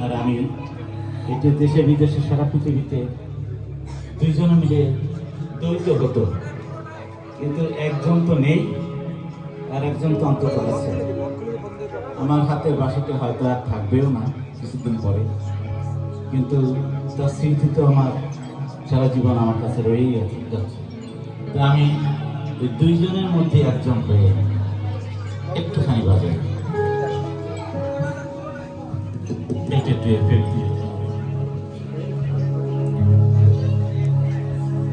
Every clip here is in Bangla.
আর আমি এটা দেশে বিদেশে সারা পৃথিবীতে দুইজনে মিলে দ্বৈত হতো, কিন্তু একজন তো নেই আর একজন তো অন্তত আছে। আমার হাতের বাসাটা হয়তো আর থাকবেও না কিছুদিন পরে, কিন্তু তার স্মৃতি তো আমার সারা জীবন আমার কাছে রয়েই যাচ্ছে। তো আমি ওই দুইজনের মধ্যে একজন হয়ে একটুখানি বাজে এটা একটু এফেক্ট দিয়ে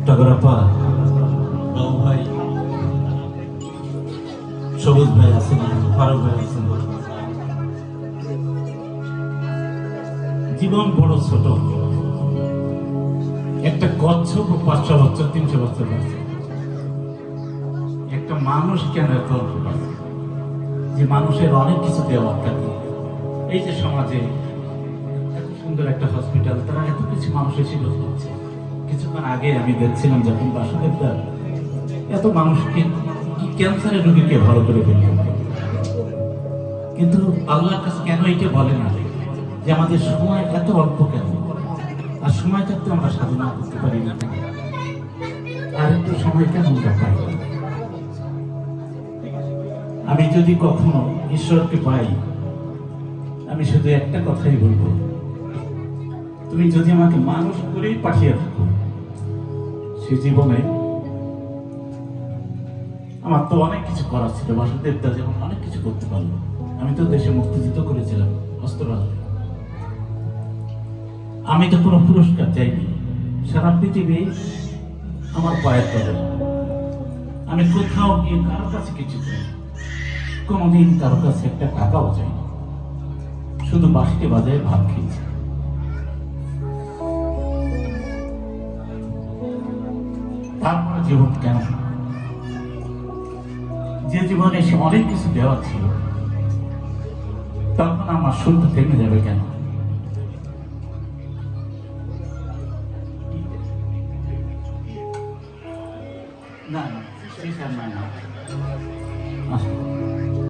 টাগরাপা বাবু ভাই, সবুজ ভাই আছেন, ফারুক ভাই আছেন। জীবন বড় ছোট, একটা কচ্ছপ 500 বছর 300 বছর আছে, একটা মানুষ কেন এত অল্প বাঁচে? যে মানুষের অনেক কিছু দেওয়ার থাকে। এই যে সমাজে এত সুন্দর একটা হসপিটাল, তারা এত কিছু মানুষ এসে হচ্ছে। কিছুক্ষণ আগে আমি দেখছিলাম যখন বাসুদেবদা এত মানুষকে কি ক্যান্সারের রোগীকে ভালো করে ফেলল, কিন্তু আল্লাহর কাছে কেন এটা বলে না যে আমাদের সময় এত অল্প কেন? আর সময় থাকতে আমরা সাধনা করতে পারি না, আর একটু সময় কেন আমরা পাই? আমি যদি কখনো ঈশ্বরকে পাই, আমি শুধু একটা কথাই বলবো, তুমি যদি আমাকে মানুষ করেই পাঠিয়ে থাকো, সে জীবনে আমার তো অনেক কিছু করার ছিল। বাসুদেবদা যেমন অনেক কিছু করতে পারলো, আমি তো দেশে মুক্তিযুদ্ধ করেছিলাম অস্ত্ররাজ্যে। আমি তো কোনো পুরস্কার চাইনি, সারা পৃথিবী আমার পায়ের তলে। আমি কোথাও গিয়ে কারো কাছে কিছু চাই, কোনোদিন কারো কাছে একটা টাকাও চাইনি, শুধু বাঁশিতে বাজায় ভাত খেয়েছি। তারপরে জীবন কেন? যে জীবনে সে অনেক কিছু দেওয়া ছিল, তখন আমার শুনতে থেমে যাবে কেন? না, না,